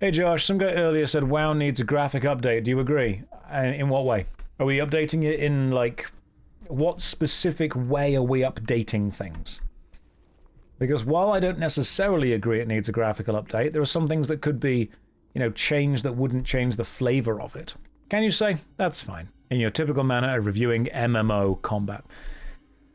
Hey Josh, some guy earlier said WoW needs a graphic update. Do you agree? In what way? Are we updating it in, like, what specific way are we updating things? Because while I don't necessarily agree it needs a graphical update, there are some things that could be, you know, changed that wouldn't change the flavor of it. Can you say? That's fine. In your typical manner of reviewing MMO combat.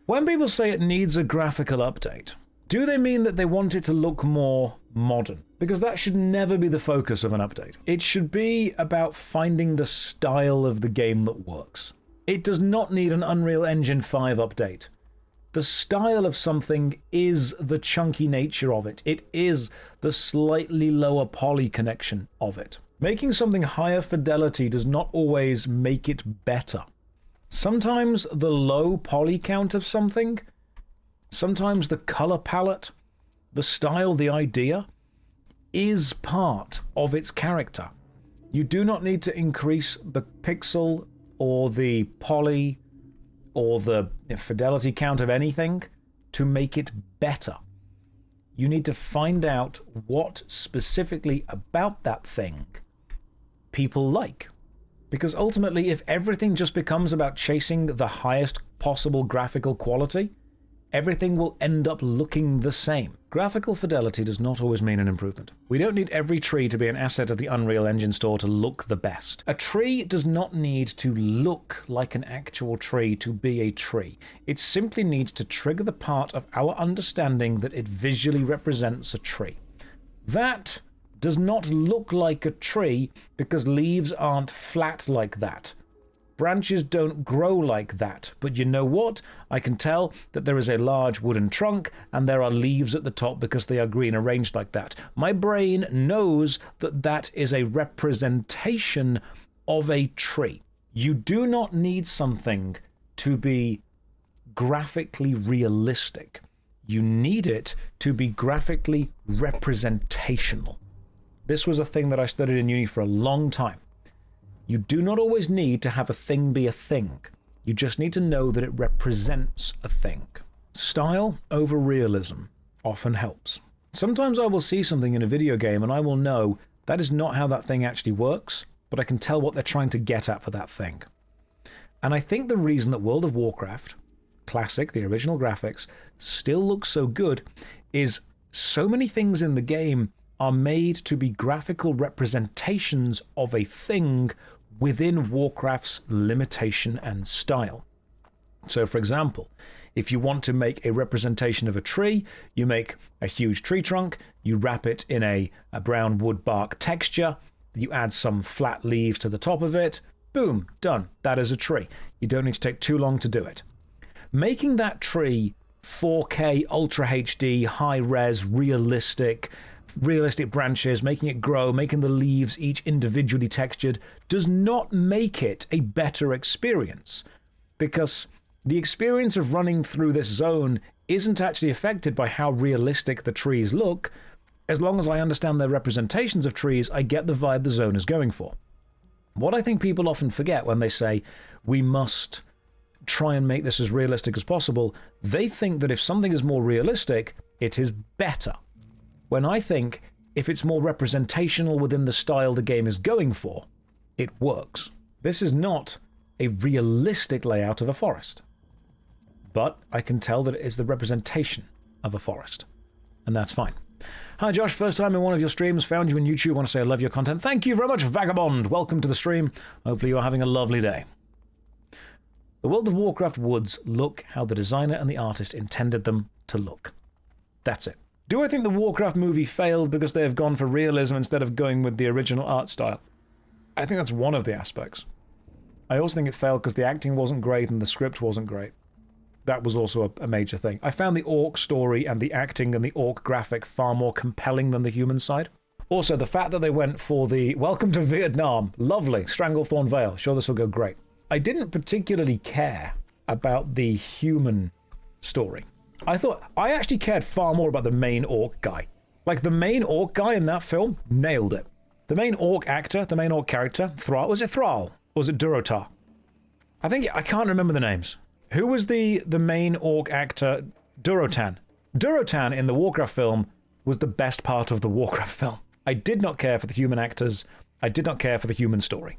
When people say it needs a graphical update, do they mean that they want it to look more modern? Because that should never be the focus of an update. It should be about finding the style of the game that works. It does not need an Unreal Engine 5 update. The style of something is the chunky nature of it. It is the slightly lower poly connection of it. Making something higher fidelity does not always make it better. Sometimes the low poly count of something, sometimes the color palette, the style, the idea, is part of its character. You do not need to increase the pixel or the poly or the fidelity count of anything to make it better. You need to find out what specifically about that thing people like. Because ultimately, if everything just becomes about chasing the highest possible graphical quality, everything will end up looking the same. Graphical fidelity does not always mean an improvement. We don't need every tree to be an asset of the Unreal Engine store to look the best. A tree does not need to look like an actual tree to be a tree. It simply needs to trigger the part of our understanding that it visually represents a tree. That does not look like a tree because leaves aren't flat like that. Branches don't grow like that, but you know what? I can tell that there is a large wooden trunk and there are leaves at the top because they are green arranged like that. My brain knows that that is a representation of a tree. You do not need something to be graphically realistic. You need it to be graphically representational. This was a thing that I studied in uni for a long time. You do not always need to have a thing be a thing. You just need to know that it represents a thing. Style over realism often helps. Sometimes I will see something in a video game and I will know that is not how that thing actually works, but I can tell what they're trying to get at for that thing. And I think the reason that World of Warcraft, classic, the original graphics, still looks so good is so many things in the game are made to be graphical representations of a thing within Warcraft's limitation and style. So, for example, if you want to make a representation of a tree, you make a huge tree trunk, you wrap it in a brown wood bark texture, you add some flat leaves to the top of it, boom, done. That is a tree. You don't need to take too long to do it. Making that tree 4K, Ultra HD, high-res, realistic branches, making it grow, making the leaves each individually textured, does not make it a better experience. Because the experience of running through this zone isn't actually affected by how realistic the trees look. As long as I understand their representations of trees, I get the vibe the zone is going for. What I think people often forget when they say, we must try and make this as realistic as possible, they think that if something is more realistic, it is better. When I think if it's more representational within the style the game is going for, it works. This is not a realistic layout of a forest, but I can tell that it is the representation of a forest, and that's fine. Hi Josh, first time in one of your streams, found you on YouTube, want to say I love your content. Thank you very much, Vagabond. Welcome to the stream. Hopefully you're having a lovely day. The World of Warcraft woods look how the designer and the artist intended them to look. That's it. Do I think the Warcraft movie failed because they have gone for realism instead of going with the original art style? I think that's one of the aspects. I also think it failed because the acting wasn't great and the script wasn't great. That was also a major thing. I found the orc story and the acting and the orc graphic far more compelling than the human side. Also, the fact that they went for the Welcome to Vietnam, lovely, Stranglethorn Vale, sure this will go great. I didn't particularly care about the human story. I actually cared far more about the main orc guy. Like, the main orc guy in that film nailed it. The main orc actor, the main orc character, Thrall, was it Thrall? Or was it Durotar? I can't remember the names. Who was the main orc actor? Durotan. Durotan in the Warcraft film was the best part of the Warcraft film. I did not care for the human actors. I did not care for the human story.